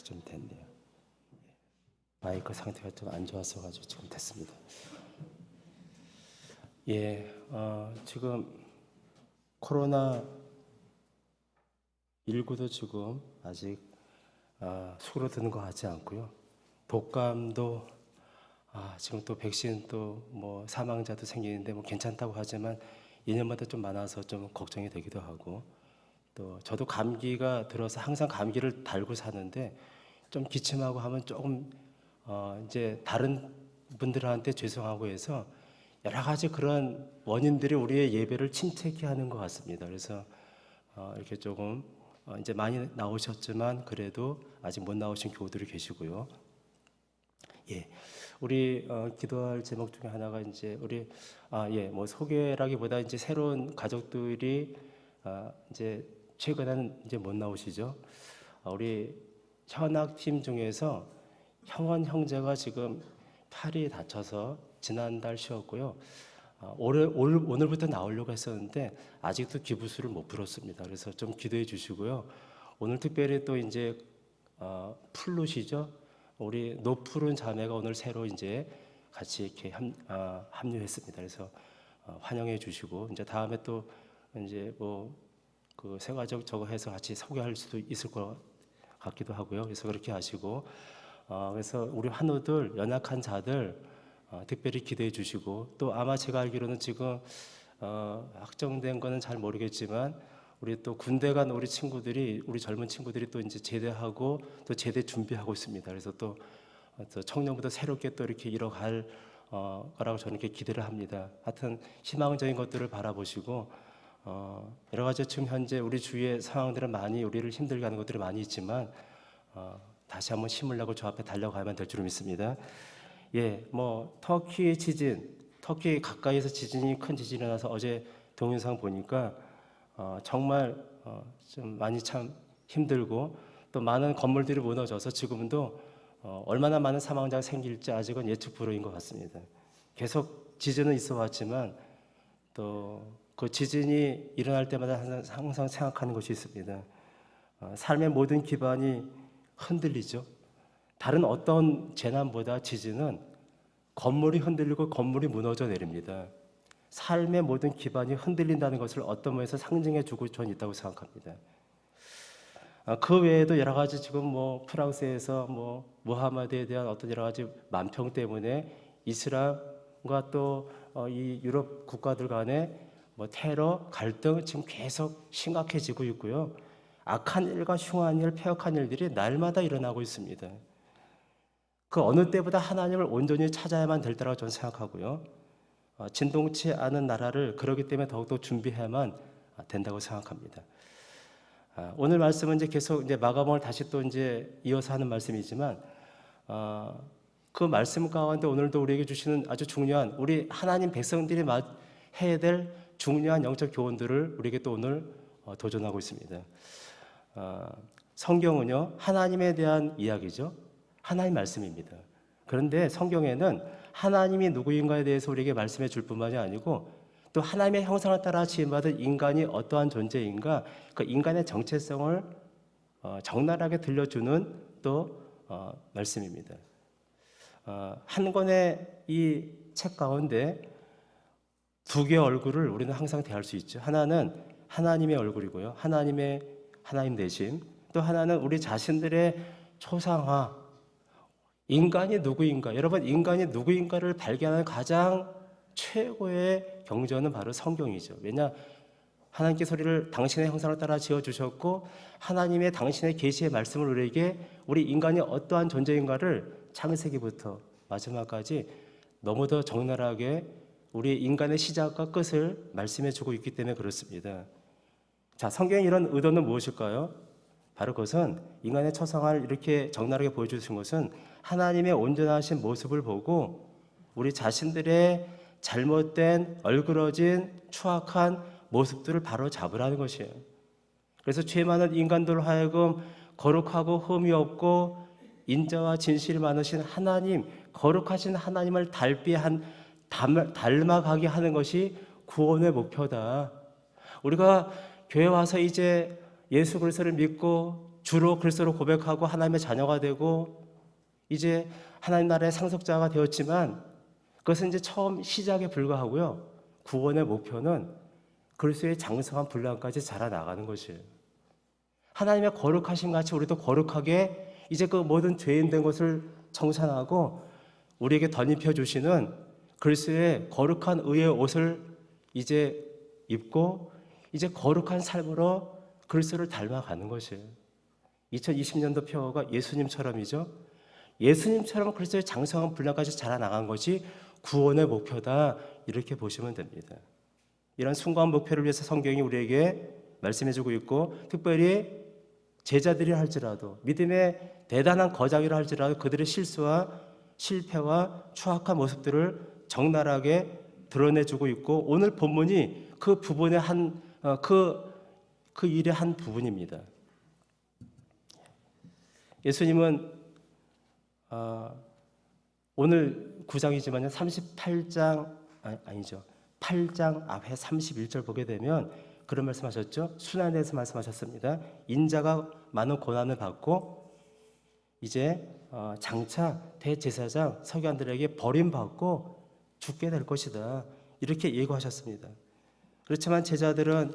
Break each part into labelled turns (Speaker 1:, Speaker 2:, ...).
Speaker 1: 좀 됐네요. 마이크 상태가 좀 안 좋아서 가지고 지금 됐습니다. 지금 코로나 19도 지금 아직 수그러드는 것 같지 않고요. 독감도 지금 또 백신 또 뭐 사망자도 생기는데 뭐 괜찮다고 하지만 2년마다 좀 많아서 좀 걱정이 되기도 하고, 또 저도 감기가 들어서 항상 감기를 달고 사는데 좀 기침하고 하면 조금 이제 다른 분들한테 죄송하고 해서 여러 가지 그런 원인들이 우리의 예배를 침체케 하는 것 같습니다. 그래서 이렇게 조금 이제 많이 나오셨지만 그래도 아직 못 나오신 교우들이 계시고요. 우리 기도할 제목 중에 하나가 이제 우리 뭐 소개라기보다 이제 새로운 가족들이 이제 최근에는 이제 못 나오시죠. 우리 현악팀 중에서 형원 형제가 지금 팔이 다쳐서 지난달 쉬었고요. 오늘부터 나오려고 했었는데 아직도 기부수를 못 풀었습니다. 그래서 좀 기도해 주시고요. 오늘 특별히 또 이제 플룻이죠. 우리 노푸른 자매가 오늘 새로 이제 같이 이렇게 합류했습니다. 그래서 환영해 주시고 이제 다음에 또 이제 뭐 그 세가족 저거 해서 같이 소개할 수도 있을 것 같기도 하고요. 그래서 그렇게 하시고 그래서 우리 환우들 연약한 자들 특별히 기대해 주시고, 또 아마 제가 알기로는 지금 확정된 거는 잘 모르겠지만 우리 또 군대 간 우리 친구들이, 우리 젊은 친구들이 또 이제 제대하고 또 제대 준비하고 있습니다. 그래서 또 청년부터 새롭게 또 이렇게 이뤄갈 거라고 저는 이렇게 기대를 합니다. 하여튼 희망적인 것들을 바라보시고 여러 가지 지금 현재 우리 주위의 상황들은 많이 우리를 힘들게 하는 것들이 많이 있지만 다시 한번 힘을 내고 저 앞에 달려가면 될 줄 믿습니다. 뭐 터키 지진, 터키 가까이에서 지진이 큰 지진이 나서 어제 동영상 보니까 정말 좀 많이 참 힘들고, 또 많은 건물들이 무너져서 지금도 얼마나 많은 사망자가 생길지 아직은 예측 불허인 것 같습니다. 계속 지진은 있어 왔지만 또 그 지진이 일어날 때마다 항상 생각하는 것이 있습니다. 삶의 모든 기반이 흔들리죠. 다른 어떤 재난보다 지진은 건물이 흔들리고 건물이 무너져 내립니다. 삶의 모든 기반이 흔들린다는 것을 어떤 면에서 상징해 주고 저는 있다고 생각합니다. 그 외에도 여러 가지 지금 뭐 프랑스에서 뭐 무하마드에 대한 어떤 여러 가지 만평 때문에 이슬람과 또 이 유럽 국가들 간의 뭐 테러, 갈등 지금 계속 심각해지고 있고요. 악한 일과 흉한 일, 폐역한 일들이 날마다 일어나고 있습니다. 그 어느 때보다 하나님을 온전히 찾아야만 될 때라고 저는 생각하고요. 진동치 않은 나라를 그러기 때문에 더욱더 준비해야만 된다고 생각합니다. 오늘 말씀은 이제 계속 이제 마가복음을 다시 또 이제 이어서 하는 말씀이지만 그 말씀 가운데 오늘도 우리에게 주시는 아주 중요한, 우리 하나님 백성들이 해야 될 중요한 영적 교훈들을 우리에게 또 오늘 도전하고 있습니다. 성경은요, 하나님에 대한 이야기죠. 하나님 말씀입니다. 그런데 성경에는 하나님이 누구인가에 대해서 우리에게 말씀해 줄 뿐만이 아니고 또 하나님의 형상을 따라 지음받은 인간이 어떠한 존재인가, 그 인간의 정체성을 적나라하게 들려주는 또 말씀입니다. 한 권의 이 책 가운데 두 개의 얼굴을 우리는 항상 대할 수 있죠. 하나는 하나님의 얼굴이고요. 하나님 되심. 또 하나는 우리 자신들의 초상화. 인간이 누구인가? 여러분, 인간이 누구인가를 발견하는 가장 최고의 경전은 바로 성경이죠. 왜냐? 하나님께서 우리를 당신의 형상을 따라 지어주셨고 하나님의 당신의 계시의 말씀을 우리에게 우리 인간이 어떠한 존재인가를 창세기부터 마지막까지 너무도 적나라하게 우리 인간의 시작과 끝을 말씀해주고 있기 때문에 그렇습니다. 자, 성경의 이런 의도는 무엇일까요? 바로 그것은 인간의 초상화를 이렇게 적나라하게 보여주신 것은 하나님의 온전하신 모습을 보고 우리 자신들의 잘못된 얼그러진 추악한 모습들을 바로 잡으라는 것이에요. 그래서 죄 많은 인간들로 하여금 거룩하고 흠이 없고 인자와 진실이 많으신 하나님, 거룩하신 하나님을 닮아가게 하는 것이 구원의 목표다. 우리가 교회 와서 이제 예수 그리스도를 믿고 주로 그리스도로 고백하고 하나님의 자녀가 되고 이제 하나님 나라의 상속자가 되었지만 그것은 이제 처음 시작에 불과하고요. 구원의 목표는 그리스도의 장성한 분량까지 자라나가는 것이에요. 하나님의 거룩하심 같이 우리도 거룩하게 이제 그 모든 죄인 된 것을 청산하고 우리에게 덧입혀 주시는 그리스도의 거룩한 의의 옷을 이제 입고 이제 거룩한 삶으로 그리스도를 닮아가는 것이에요. 2020년도 표어가 예수님처럼이죠. 예수님처럼 그리스도의 장성한 분량까지 자라나간 것이 구원의 목표다, 이렇게 보시면 됩니다. 이런 숭고한 목표를 위해서 성경이 우리에게 말씀해주고 있고, 특별히 제자들이 할지라도, 믿음의 대단한 거장이라 할지라도 그들의 실수와 실패와 추악한 모습들을 적나라하게 드러내주고 있고, 오늘 본문이 그 부분의 그 일의 한 부분입니다. 예수님은 오늘 9장이지만 38장 아니죠. 8장 앞에 31절 보게 되면 그런 말씀하셨죠. 순환에 대해서 말씀하셨습니다. 인자가 많은 고난을 받고 이제 장차 대제사장 서기관들에게 버림받고 죽게 될 것이다, 이렇게 예고하셨습니다. 그렇지만 제자들은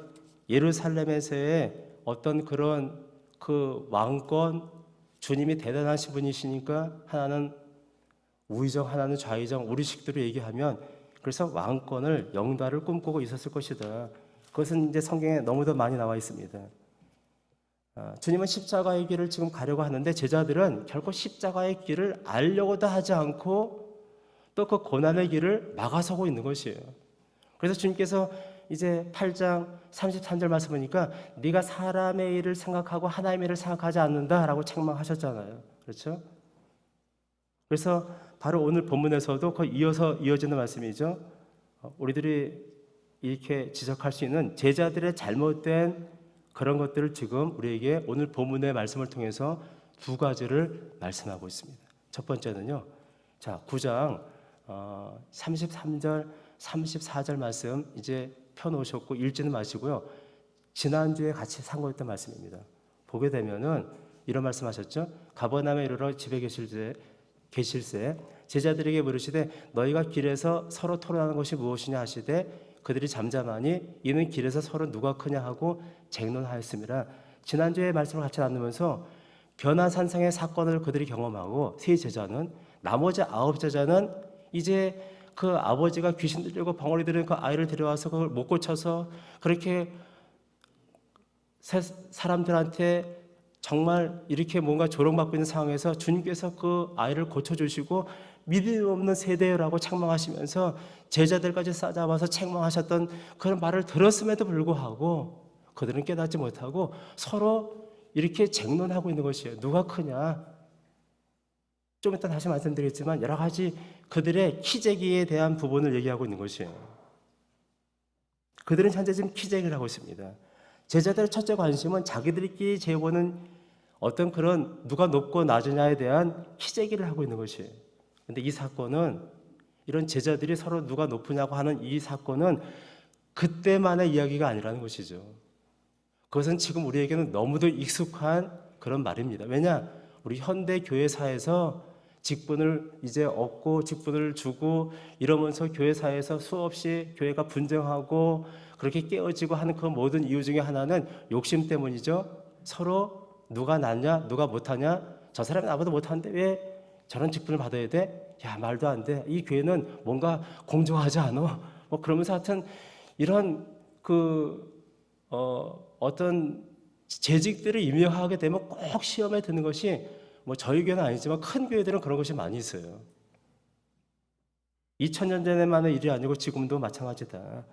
Speaker 1: 예루살렘에서의 어떤 그런 그 왕권, 주님이 대단하신 분이시니까 하나는 우의정, 하나는 좌의정, 우리식대로 얘기하면 그래서 왕권을, 영달을 꿈꾸고 있었을 것이다. 그것은 이제 성경에 너무도 많이 나와 있습니다. 주님은 십자가의 길을 지금 가려고 하는데 제자들은 결코 십자가의 길을 알려고도 하지 않고 또 그 고난의 길을 막아서고 있는 것이에요. 그래서 주님께서 이제 8장 33절 말씀 보니까 네가 사람의 일을 생각하고 하나님의 일을 생각하지 않는다라고 책망하셨잖아요. 그렇죠? 그래서 바로 오늘 본문에서도 그 이어지는 말씀이죠. 우리들이 이렇게 지적할 수 있는 제자들의 잘못된 그런 것들을 지금 우리에게 오늘 본문의 말씀을 통해서 두 가지를 말씀하고 있습니다. 첫 번째는요. 자, 9장 33절, 34절 말씀 이제 펴놓으셨고 읽지는 마시고요. 지난주에 같이 상고했던 말씀입니다. 보게 되면은 이런 말씀하셨죠. 가버나움에 이르러 집에 계실새 제자들에게 물으시되 너희가 길에서 서로 토론하는 것이 무엇이냐 하시되 그들이 잠잠하니 이는 길에서 서로 누가 크냐 하고 쟁론하였습니다. 지난주에 말씀을 같이 나누면서 변화산상의 사건을 그들이 경험하고 세 제자는, 나머지 9제자는 이제 그 아버지가 귀신 들리고 벙어리 들은 그 아이를 데려와서 그걸 못 고쳐서 그렇게 사람들한테 정말 이렇게 뭔가 조롱받고 있는 상황에서 주님께서 그 아이를 고쳐주시고 믿음 없는 세대라고 책망하시면서 제자들까지 싸잡아서 책망하셨던 그런 말을 들었음에도 불구하고 그들은 깨닫지 못하고 서로 이렇게 쟁론하고 있는 것이에요. 누가 크냐? 좀 이따 다시 말씀드리겠지만 여러 가지 그들의 키재기에 대한 부분을 얘기하고 있는 것이에요. 그들은 현재 지금 키재기를 하고 있습니다. 제자들의 첫째 관심은 자기들끼리 재보는 어떤 그런 누가 높고 낮으냐에 대한 키재기를 하고 있는 것이에요. 그런데 이 사건은, 이런 제자들이 서로 누가 높으냐고 하는 이 사건은 그때만의 이야기가 아니라는 것이죠. 그것은 지금 우리에게는 너무도 익숙한 그런 말입니다. 왜냐? 우리 현대 교회사에서 직분을 이제 얻고 직분을 주고 이러면서 교회사에서 수없이 교회가 분쟁하고 그렇게 깨어지고 하는 그 모든 이유 중에 하나는 욕심 때문이죠. 서로 누가 낫냐, 누가 못하냐, 저 사람이 나보다 못하는데 왜 저런 직분을 받아야 돼? 야, 말도 안 돼. 이 교회는 뭔가 공정하지 않아. 뭐 그러면서 하여튼 이런 어떤 재직들을 임명하게 되면 꼭 시험에 드는 것이, 뭐 저희 교회는 아니지만 큰 교회들은 그런 것이 많이 있어요. 2000년 전에만의 일이 아니고 지금도 마찬가지다.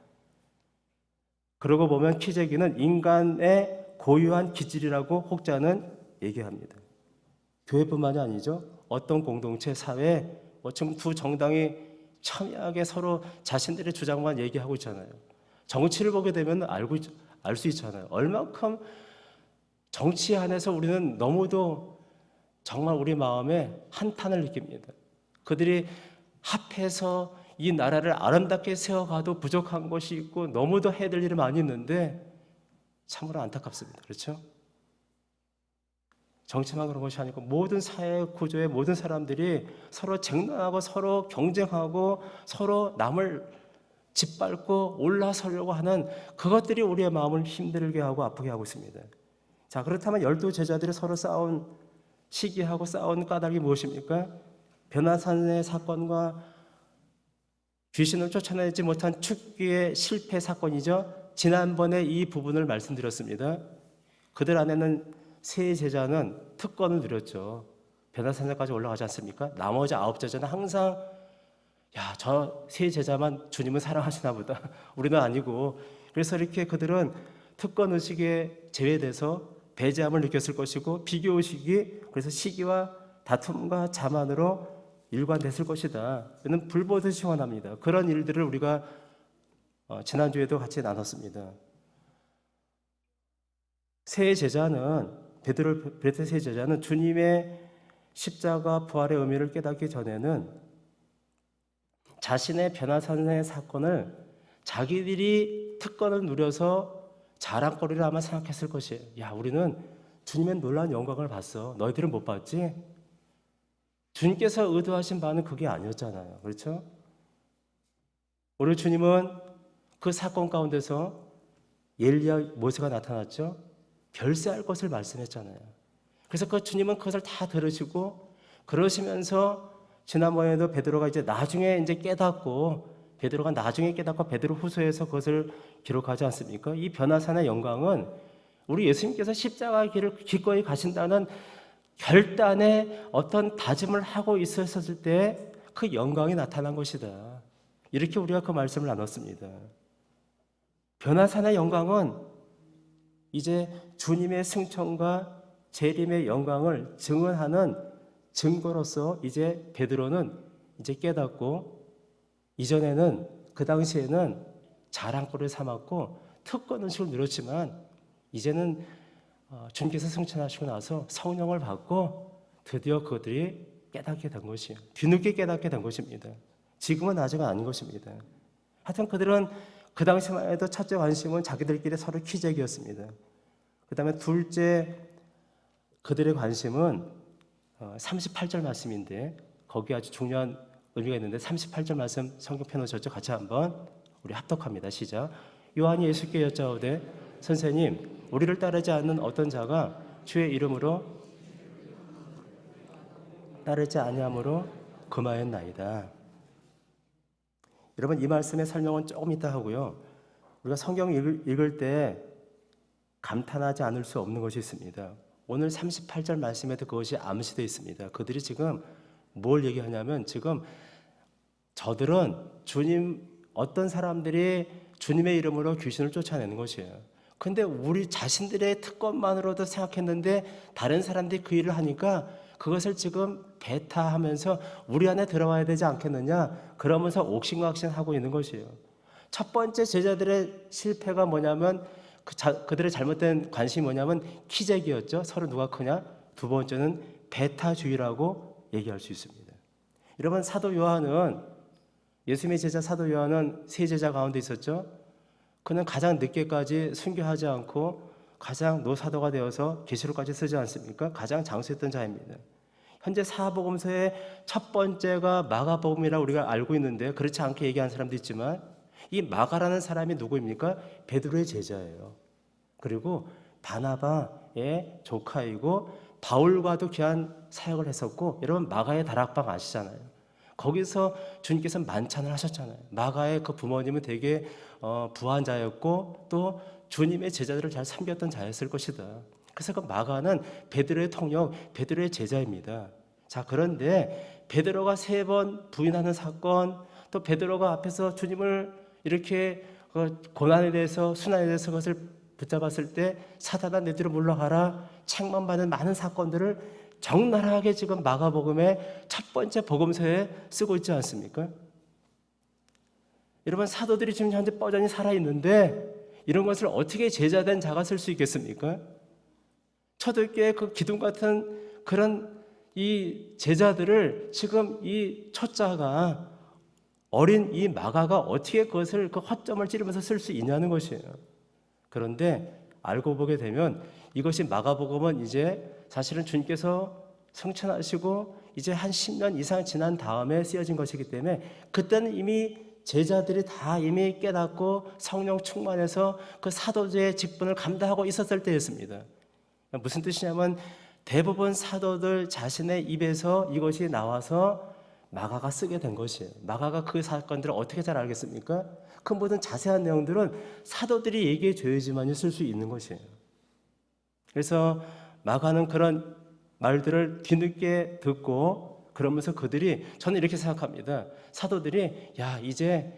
Speaker 1: 그러고 보면 키재기는 인간의 고유한 기질이라고 혹자는 얘기합니다. 교회뿐만이 아니죠. 어떤 공동체, 사회, 지금 두 정당이 첨예하게 서로 자신들의 주장만 얘기하고 있잖아요. 정치를 보게 되면 알 수 있잖아요. 얼만큼 정치 안에서 우리는 너무도 정말 우리 마음에 한탄을 느낍니다. 그들이 합해서 이 나라를 아름답게 세워가도 부족한 것이 있고 너무도 해야 될 일이 많이 있는데 참으로 안타깝습니다. 그렇죠? 정치만 그런 것이 아니고 모든 사회 구조의 모든 사람들이 서로 쟁론하고 서로 경쟁하고 서로 남을 짓밟고 올라서려고 하는 그것들이 우리의 마음을 힘들게 하고 아프게 하고 있습니다. 자, 그렇다면 12제자들이 서로 싸운 시기하고 싸운 까닭이 무엇입니까? 변화산의 사건과 귀신을 쫓아내지 못한 축기의 실패 사건이죠. 지난번에 이 부분을 말씀드렸습니다. 그들 안에는 세 제자는 특권을 누렸죠. 변화산에까지 올라가지 않습니까? 나머지 9제자는 항상 저 세 제자만 주님은 사랑하시나 보다. 우리는 아니고. 그래서 이렇게 그들은 특권 의식에 제외돼서 배제함을 느꼈을 것이고 비교 의식이 그래서 시기와 다툼과 자만으로 일관됐을 것이다. 이는 불보듯이 원합니다. 그런 일들을 우리가 지난주에도 같이 나눴습니다. 세 제자는 베드로 세 제자는 주님의 십자가 부활의 의미를 깨닫기 전에는 자신의 변화산의 사건을 자기들이 특권을 누려서 자랑거리를 아마 생각했을 것이에요. 야, 우리는 주님의 놀라운 영광을 봤어. 너희들은 못 봤지? 주님께서 의도하신 바는 그게 아니었잖아요. 그렇죠? 우리 주님은 그 사건 가운데서 엘리야 모세가 나타났죠. 별세할 것을 말씀했잖아요. 그래서 그 주님은 그것을 다 들으시고 그러시면서 지난번에도 베드로가 이제 나중에 깨닫고 베드로 후서에서 그것을 기록하지 않습니까? 이 변화산의 영광은 우리 예수님께서 십자가 길을 기꺼이 가신다는 결단의 어떤 다짐을 하고 있었을 때 그 영광이 나타난 것이다. 이렇게 우리가 그 말씀을 나눴습니다. 변화산의 영광은 이제 주님의 승천과 재림의 영광을 증언하는 증거로서 이제 베드로는 이제 깨닫고 이전에는 그 당시에는 자랑거리를 삼았고 특권의식을 누렸지만 이제는 주님께서 승천하시고 나서 성령을 받고 드디어 그들이 깨닫게 된 것이에요. 뒤늦게 깨닫게 된 것입니다. 지금은 아직 아닌 것입니다. 하여튼 그들은 그 당시만 해도 첫째 관심은 자기들끼리 서로 키재기였습니다. 그 다음에 둘째 그들의 관심은 38절 말씀인데 거기 아주 중요한 의미가 있는데 38절 말씀 성경 펴놓으셨죠? 같이 한번 우리 합독합니다. 시작. 요한이 예수께 여짜오되 선생님 우리를 따르지 않는 어떤 자가 주의 이름으로 따르지 아니함으로 금하였나이다. 여러분 이 말씀의 설명은 조금 이따 하고요. 우리가 성경 읽을 때 감탄하지 않을 수 없는 것이 있습니다. 오늘 38절 말씀에도 그것이 암시되어 있습니다. 그들이 지금 뭘 얘기하냐면 지금 저들은 어떤 사람들이 주님의 이름으로 귀신을 쫓아내는 것이에요. 근데 우리 자신들의 특권만으로도 생각했는데 다른 사람들이 그 일을 하니까 그것을 지금 배타하면서 우리 안에 들어와야 되지 않겠느냐 그러면서 옥신각신하고 있는 것이에요. 첫 번째 제자들의 실패가 뭐냐면 그들의 잘못된 관심이 뭐냐면 키재기였죠. 서로 누가 크냐. 두 번째는 배타주의라고 얘기할 수 있습니다. 여러분 사도 요한은 예수님의 제자 사도 요한은 세 제자 가운데 있었죠. 그는 가장 늦게까지 순교하지 않고 가장 노사도가 되어서 계시록까지 쓰지 않습니까? 가장 장수했던 자입니다. 현재 사복음서의 첫 번째가 마가복음이라고 우리가 알고 있는데 그렇지 않게 얘기하는 사람도 있지만 이 마가라는 사람이 누구입니까? 베드로의 제자예요. 그리고 바나바의 조카이고 바울과도 귀한 사역을 했었고 여러분 마가의 다락방 아시잖아요. 거기서 주님께서 만찬을 하셨잖아요. 마가의 그 부모님은 되게 부한 자였고 또 주님의 제자들을 잘 섬겼던 자였을 것이다. 그래서 그 마가는 베드로의 통역, 베드로의 제자입니다. 자, 그런데 베드로가 3번 부인하는 사건, 또 베드로가 앞에서 주님을 이렇게 고난에 대해서 순환에 대해서 그것을 붙잡았을 때 사단아 내 뒤로 물러가라 책망받는 많은 사건들을 적나라하게 지금 마가복음의 첫 번째 복음서에 쓰고 있지 않습니까? 여러분 사도들이 지금 현재 뻐전히 살아있는데 이런 것을 어떻게 제자된 자가 쓸 수 있겠습니까? 초대교회 그 기둥 같은 그런 이 제자들을 지금 이 초자가 어린 이 마가가 어떻게 그것을 그 허점을 찌르면서 쓸 수 있냐는 것이에요. 그런데 알고 보게 되면 이것이 마가복음은 이제 사실은 주님께서 성천하시고 이제 한 10년 이상 지난 다음에 쓰여진 것이기 때문에 그때는 이미 제자들이 다 이미 깨닫고 성령 충만해서 그 사도제의 직분을 감당하고 있었을 때였습니다. 무슨 뜻이냐면 대부분 사도들 자신의 입에서 이것이 나와서 마가가 쓰게 된 것이에요. 마가가 그 사건들을 어떻게 잘 알겠습니까? 그 모든 자세한 내용들은 사도들이 얘기해 줘야지만 쓸 수 있는 것이에요. 그래서 마가는 그런 말들을 뒤늦게 듣고 그러면서 그들이, 저는 이렇게 생각합니다. 사도들이 이제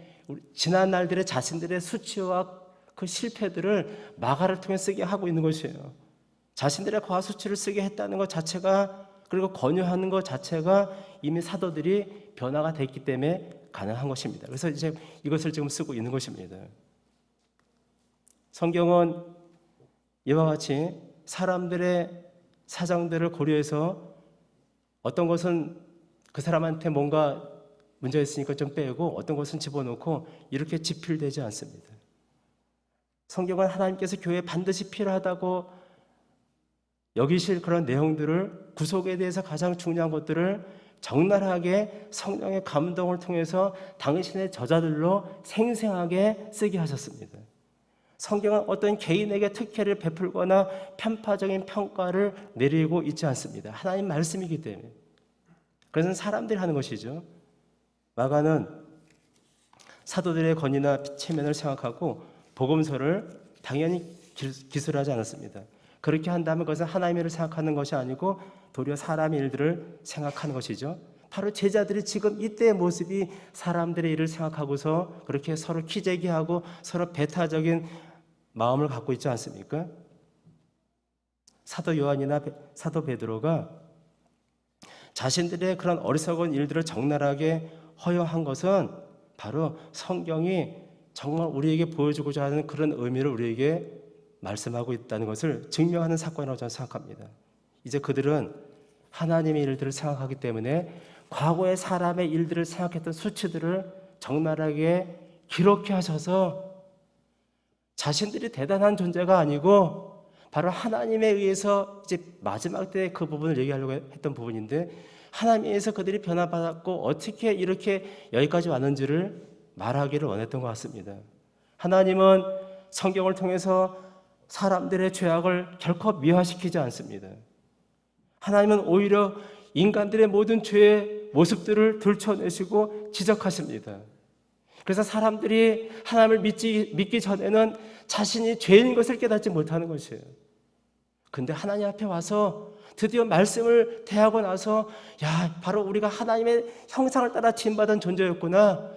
Speaker 1: 지난 날들의 자신들의 수치와 그 실패들을 마가를 통해 쓰게 하고 있는 것이에요. 자신들의 과수치를 쓰게 했다는 것 자체가, 그리고 권유하는 것 자체가 이미 사도들이 변화가 됐기 때문에 가능한 것입니다. 그래서 이제 이것을 지금 쓰고 있는 것입니다. 성경은 이와 같이 사람들의 사정들을 고려해서 어떤 것은 그 사람한테 뭔가 문제가 있으니까 좀 빼고 어떤 것은 집어넣고 이렇게 지필되지 않습니다. 성경은 하나님께서 교회에 반드시 필요하다고 여기실 그런 내용들을, 구속에 대해서 가장 중요한 것들을 적나라하게 성령의 감동을 통해서 당신의 저자들로 생생하게 쓰게 하셨습니다. 성경은 어떤 개인에게 특혜를 베풀거나 편파적인 평가를 내리고 있지 않습니다. 하나님 말씀이기 때문에. 그래서 사람들이 하는 것이죠. 마가는 사도들의 권위나 체면을 생각하고 복음서를 당연히 기술하지 않았습니다. 그렇게 한다면 그것은 하나님의 일을 생각하는 것이 아니고 도리어 사람의 일들을 생각하는 것이죠. 바로 제자들이 지금 이때의 모습이 사람들의 일을 생각하고서 그렇게 서로 키재기하고 서로 배타적인 마음을 갖고 있지 않습니까? 사도 요한이나 사도 베드로가 자신들의 그런 어리석은 일들을 적나라하게 허용한 것은 바로 성경이 정말 우리에게 보여주고자 하는 그런 의미를 우리에게 말씀하고 있다는 것을 증명하는 사건이라고 저는 생각합니다. 이제 그들은 하나님의 일들을 생각하기 때문에 과거의 사람의 일들을 생각했던 수치들을 적나라하게 기록해 하셔서 자신들이 대단한 존재가 아니고 바로 하나님에 의해서, 이제 마지막 때 그 부분을 얘기하려고 했던 부분인데, 하나님에 의해서 그들이 변화받았고 어떻게 이렇게 여기까지 왔는지를 말하기를 원했던 것 같습니다. 하나님은 성경을 통해서 사람들의 죄악을 결코 미화시키지 않습니다. 하나님은 오히려 인간들의 모든 죄의 모습들을 들춰내시고 지적하십니다. 그래서 사람들이 하나님을 믿기 전에는 자신이 죄인 것을 깨닫지 못하는 것이에요. 근데 하나님 앞에 와서 드디어 말씀을 대하고 나서 바로 우리가 하나님의 형상을 따라 지음받은 존재였구나,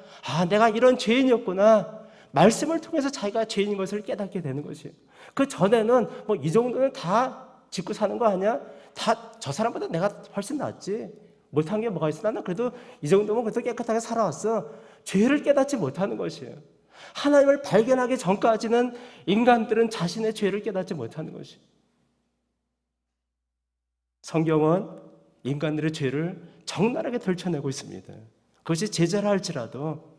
Speaker 1: 내가 이런 죄인이었구나, 말씀을 통해서 자기가 죄인인 것을 깨닫게 되는 것이에요. 그 전에는 이 정도는 다 짓고 사는 거 아니야? 다 저 사람보다 내가 훨씬 낫지, 못한 게 뭐가 있어, 나는 그래도 이 정도면 그래도 깨끗하게 살아왔어. 죄를 깨닫지 못하는 것이에요. 하나님을 발견하기 전까지는 인간들은 자신의 죄를 깨닫지 못하는 것이에요. 성경은 인간들의 죄를 적나라하게 들춰내고 있습니다. 그것이 제자라 할지라도.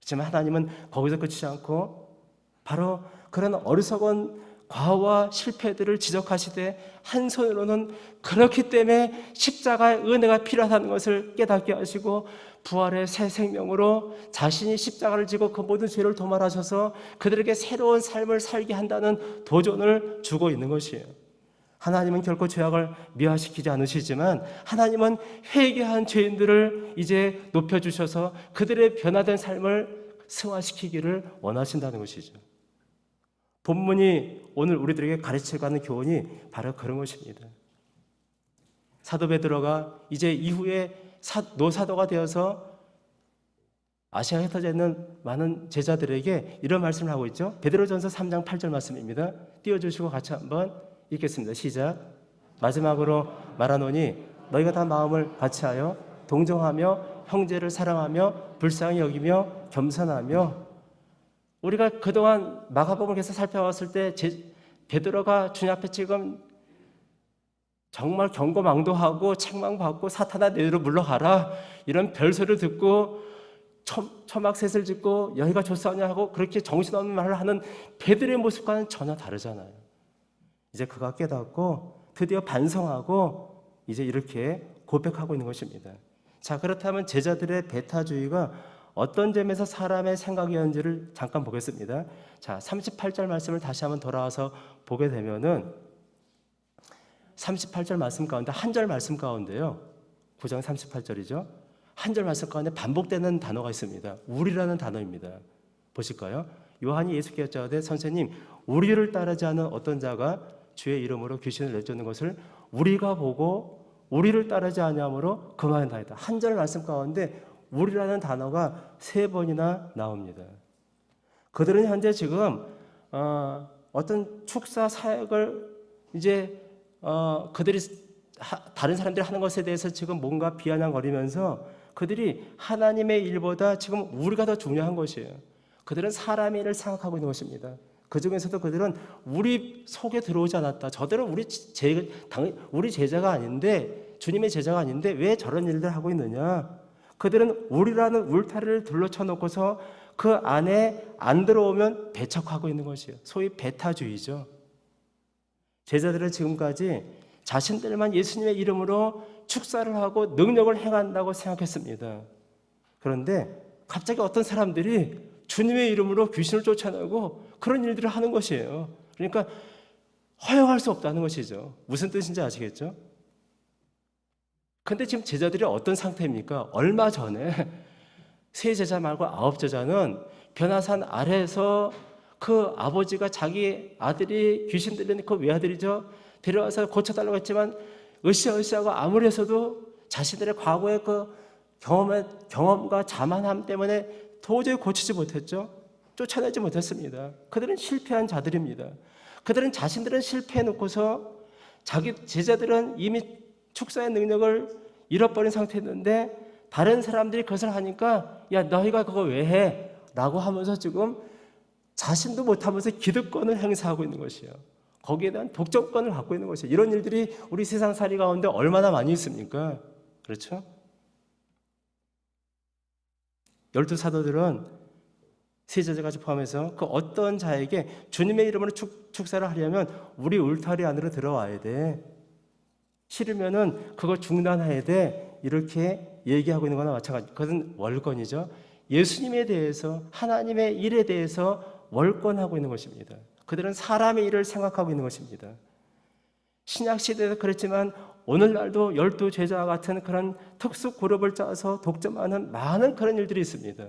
Speaker 1: 하지만 하나님은 거기서 그치지 않고 바로 그런 어리석은 과오와 실패들을 지적하시되 한 손으로는 그렇기 때문에 십자가의 은혜가 필요하다는 것을 깨닫게 하시고 부활의 새 생명으로 자신이 십자가를 지고 그 모든 죄를 도말하셔서 그들에게 새로운 삶을 살게 한다는 도전을 주고 있는 것이에요. 하나님은 결코 죄악을 미화시키지 않으시지만 하나님은 회개한 죄인들을 이제 높여주셔서 그들의 변화된 삶을 승화시키기를 원하신다는 것이죠. 본문이 오늘 우리들에게 가르쳐가는 교훈이 바로 그런 것입니다. 사도 베드로가 이제 이후에 노사도가 되어서 아시아에 흩어져 있는 많은 제자들에게 이런 말씀을 하고 있죠. 베드로전서 3장 8절 말씀입니다. 띄워주시고 같이 한번 읽겠습니다. 시작. 마지막으로 말하노니 너희가 다 마음을 같이하여 동정하며 형제를 사랑하며 불쌍히 여기며 겸손하며. 우리가 그동안 마가복음을 계속 살펴봤을 때 베드로가 주님 앞에 지금 정말 경고망도하고 책망받고 사탄아 내로 물러가라 이런 별소리를 듣고 초막셋을 짓고 여기가 좋사오냐 하고 그렇게 정신없는 말을 하는 베드로의 모습과는 전혀 다르잖아요. 이제 그가 깨닫고 드디어 반성하고 이제 이렇게 고백하고 있는 것입니다. 자, 그렇다면 제자들의 배타주의가 어떤 점에서 사람의 생각이었는지를 잠깐 보겠습니다. 자, 38절 말씀을 다시 한번 돌아와서 보게 되면은 38절 말씀 가운데 한 절 말씀 가운데요. 9장 38절이죠. 한 절 말씀 가운데 반복되는 단어가 있습니다. 우리라는 단어입니다. 보실까요? 요한이 예수께 여짜오되 선생님, 우리를 따르지 않은 어떤 자가 주의 이름으로 귀신을 내쫓는 것을 우리가 보고 우리를 따르지 아니하므로 그만하였다. 한 절 말씀 가운데 우리라는 단어가 3번이나 나옵니다. 그들은 현재 지금 어떤 축사 사역을 이제 그들이 다른 사람들이 하는 것에 대해서 지금 뭔가 비아냥거리면서 그들이 하나님의 일보다 지금 우리가 더 중요한 것이에요. 그들은 사람의 일을 생각하고 있는 것입니다. 그 중에서도 그들은 우리 속에 들어오지 않았다. 저들은 우리 제자가 아닌데, 주님의 제자가 아닌데 왜 저런 일들을 하고 있느냐? 그들은 우리라는 울타리를 둘러쳐 놓고서 그 안에 안 들어오면 배척하고 있는 것이에요. 소위 배타주의죠. 제자들은 지금까지 자신들만 예수님의 이름으로 축사를 하고 능력을 행한다고 생각했습니다. 그런데 갑자기 어떤 사람들이 주님의 이름으로 귀신을 쫓아내고 그런 일들을 하는 것이에요. 그러니까 허용할 수 없다는 것이죠. 무슨 뜻인지 아시겠죠? 근데 지금 제자들이 어떤 상태입니까? 얼마 전에 3제자 말고 9제자는 변화산 아래에서 그 아버지가 자기 아들이 귀신 들리는 그 외아들이죠. 데려와서 고쳐달라고 했지만 으쌰으쌰하고 아무리 해서도 자신들의 과거의 그 경험과 자만함 때문에 도저히 고치지 못했죠. 쫓아내지 못했습니다. 그들은 실패한 자들입니다. 그들은 자신들은 실패해놓고서 자기 제자들은 이미 축사의 능력을 잃어버린 상태였는데 다른 사람들이 그것을 하니까 야 너희가 그거 왜 해? 라고 하면서 지금 자신도 못하면서 기득권을 행사하고 있는 것이에요. 거기에 대한 독점권을 갖고 있는 것이에요. 이런 일들이 우리 세상살이 가운데 얼마나 많이 있습니까? 그렇죠? 12사도들은 3제자까지 포함해서 그 어떤 자에게 주님의 이름으로 축사를 하려면 우리 울타리 안으로 들어와야 돼. 싫으면은 그걸 중단해야 돼. 이렇게 얘기하고 있는 거나 마찬가지. 그것은 월권이죠. 예수님에 대해서 하나님의 일에 대해서 월권하고 있는 것입니다. 그들은 사람의 일을 생각하고 있는 것입니다. 신약 시대에도 그랬지만 오늘날도 12제자와 같은 그런 특수 그룹을 짜서 독점하는 많은 그런 일들이 있습니다.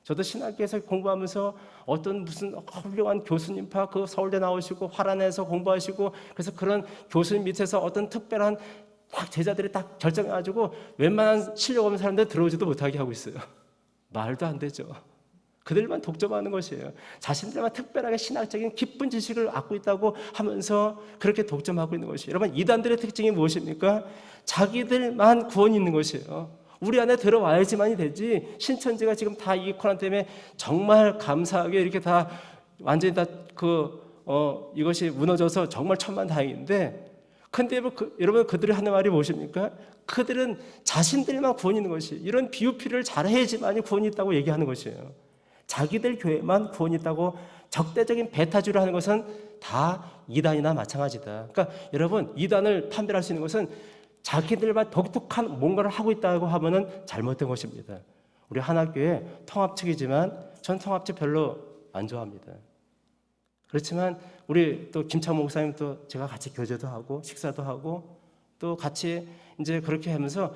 Speaker 1: 저도 신학교에서 공부하면서 어떤 무슨 훌륭한 교수님파 그 서울대 나오시고 화란에서 공부하시고 그래서 그런 교수님 밑에서 어떤 특별한 딱 제자들이 딱 결정해가지고 웬만한 실력 없는 사람들 들어오지도 못하게 하고 있어요. 말도 안 되죠. 그들만 독점하는 것이에요. 자신들만 특별하게 신학적인 깊은 지식을 갖고 있다고 하면서 그렇게 독점하고 있는 것이에요. 여러분 이단들의 특징이 무엇입니까? 자기들만 구원이 있는 것이에요. 우리 안에 들어와야지만이 되지. 신천지가 지금 다 이 코로나 때문에 정말 감사하게 이렇게 다 완전히 다 이것이 무너져서 정말 천만다행인데 근데 여러분 그들이 하는 말이 무엇입니까? 그들은 자신들만 구원이 있는 것이 이런 비유피를 잘해야지만이 구원이 있다고 얘기하는 것이에요. 자기들 교회만 구원이 있다고 적대적인 배타주를 하는 것은 다 이단이나 마찬가지다. 그러니까 여러분 이단을 판별할 수 있는 것은 자기들만 독특한 뭔가를 하고 있다고 하면은 잘못된 것입니다. 우리 한학교의 통합 측이지만 전 통합 측 별로 안 좋아합니다. 그렇지만 우리 또 김창모 목사님 또 제가 같이 교제도 하고 식사도 하고 또 같이 이제 그렇게 하면서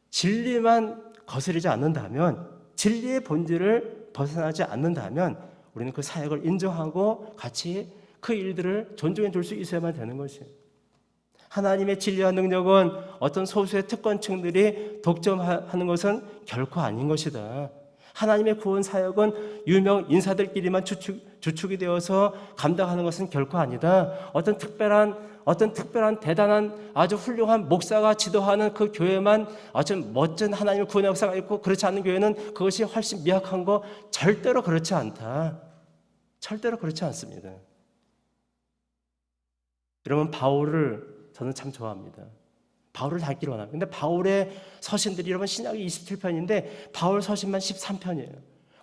Speaker 1: 진리만 거스르지 않는다면 진리의 본질을 벗어나지 않는다면 우리는 그 사역을 인정하고 같이 그 일들을 존중해 줄 수 있어야만 되는 것이에요. 하나님의 진리와 능력은 어떤 소수의 특권층들이 독점하는 것은 결코 아닌 것이다. 하나님의 구원 사역은 유명 인사들끼리만 주축이 되어서 감당하는 것은 결코 아니다. 어떤 특별한 대단한 아주 훌륭한 목사가 지도하는 그 교회만 아주 멋진 하나님의 구원의 역사가 있고 그렇지 않은 교회는 그것이 훨씬 미약한 거 절대로 그렇지 않다. 절대로 그렇지 않습니다. 여러분 바울을 저는 참 좋아합니다. 바울을 닮기를 원합니다. 근데 바울의 서신들이 여러분 신약이 27편인데 바울 서신만 13편이에요.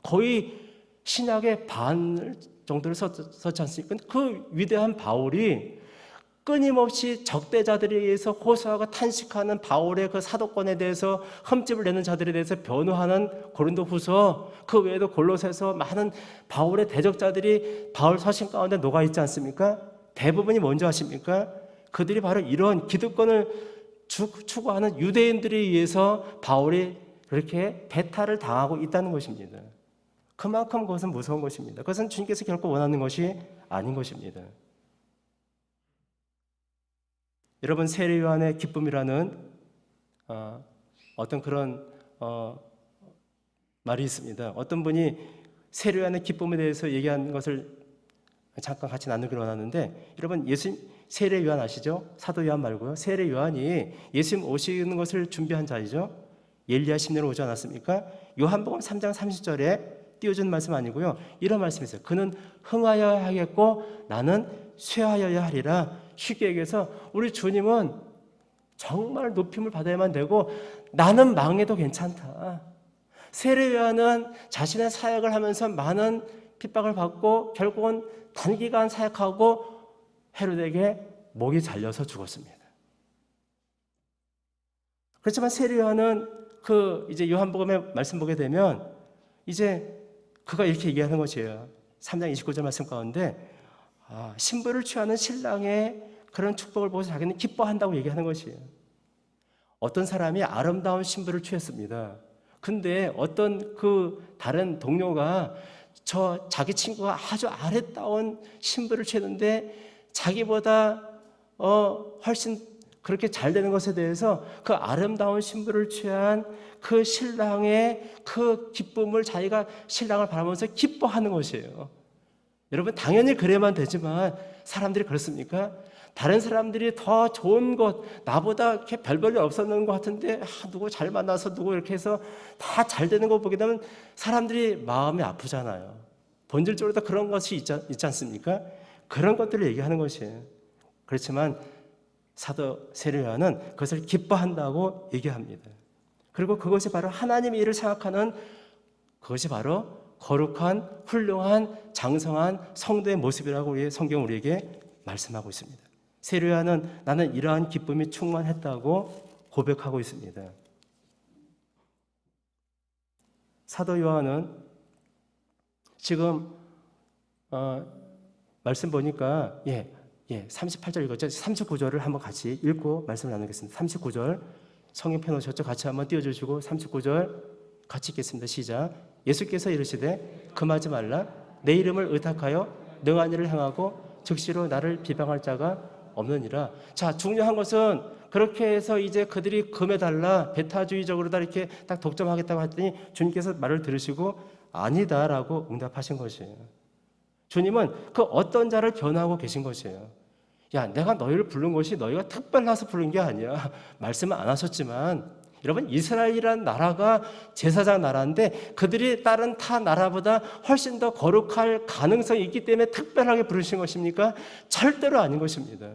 Speaker 1: 거의 신약의 반 정도를 썼지 않습니까? 그 위대한 바울이 끊임없이 적대자들에 의해서 호소하고 탄식하는 바울의 그 사도권에 대해서 흠집을 내는 자들에 대해서 변호하는 고린도후서, 그 외에도 골로새서 많은 바울의 대적자들이 바울 서신 가운데 녹아 있지 않습니까? 대부분이 뭔지 아십니까? 그들이 바로 이런 기득권을 추구하는 유대인들에 의해서 바울이 그렇게 배탈을 당하고 있다는 것입니다. 그만큼 그것은 무서운 것입니다. 그것은 주님께서 결코 원하는 것이 아닌 것입니다. 여러분, 세례 요한의 기쁨이라는 어떤 그런 말이 있습니다. 어떤 분이 세례 요한의 기쁨에 대해서 얘기한 것을 잠깐 같이 나누기로 원하는데, 여러분, 예수 세례 요한 아시죠? 사도 요한 말고요. 세례 요한이 예수님 오시는 것을 준비한 자이죠. 엘리야 10년을 오지 않았습니까? 요한복음 3장 30절에 띄워준 말씀 아니고요. 이런 말씀이 있어요. 그는 흥하여야 하겠고 나는 쇠하여야 하리라. 쉽게 얘기해서 우리 주님은 정말 높임을 받아야만 되고 나는 망해도 괜찮다. 세례 요한은 자신의 사역을 하면서 많은 핍박을 받고 결국은 단기간 사역하고 헤롯에게 목이 잘려서 죽었습니다. 그렇지만 세례 요한은 이제 요한복음의 말씀 보게 되면 이제 그가 이렇게 얘기하는 것이에요. 3장 29절 말씀 가운데 신부를 취하는 신랑의 그런 축복을 보고서 자기는 기뻐한다고 얘기하는 것이에요. 어떤 사람이 아름다운 신부를 취했습니다. 근데 어떤 다른 동료가 자기 친구가 아주 아름다운 신부를 취했는데 자기보다 훨씬 그렇게 잘 되는 것에 대해서 그 아름다운 신부를 취한 그 신랑의 그 기쁨을 자기가 신랑을 바라보면서 기뻐하는 것이에요. 여러분, 당연히 그래야만 되지만 사람들이 그렇습니까? 다른 사람들이 더 좋은 것, 나보다 이렇게 별 볼일 없었는 것 같은데 누구 잘 만나서 누구 이렇게 해서 다 잘 되는 거 보게 되면 사람들이 마음이 아프잖아요. 본질적으로 다 그런 것이 있지 않습니까? 그런 것들을 얘기하는 것이에요. 그렇지만 사도 세례 요한은 그것을 기뻐한다고 얘기합니다. 그리고 그것이 바로 하나님의 일을 생각하는, 그것이 바로 거룩한 훌륭한 장성한 성도의 모습이라고 성경 우리에게 말씀하고 있습니다. 세례 요한은 나는 이러한 기쁨이 충만했다고 고백하고 있습니다. 사도 요한은 지금 말씀 보니까 38절 읽었죠. 39절을 한번 같이 읽고 말씀을 나누겠습니다. 39절 성경 펴놓으셨죠? 같이 한번 띄워주시고 39절 같이 읽겠습니다. 시작. 예수께서 이르시되 금하지 말라. 내 이름을 의탁하여 능한 일을 행하고 즉시로 나를 비방할 자가 없느니라. 자, 중요한 것은 그렇게 해서 이제 그들이 금해달라, 배타주의적으로 다 이렇게 딱 독점하겠다고 했더니 주님께서 말을 들으시고 아니다라고 응답하신 것이에요. 주님은 그 어떤 자를 변호하고 계신 것이에요. 야, 내가 너희를 부른 것이 너희가 특별해서 부른 게 아니야. 말씀은 안 하셨지만 여러분, 이스라엘이라는 나라가 제사장 나라인데 그들이 다른 타 나라보다 훨씬 더 거룩할 가능성이 있기 때문에 특별하게 부르신 것입니까? 절대로 아닌 것입니다.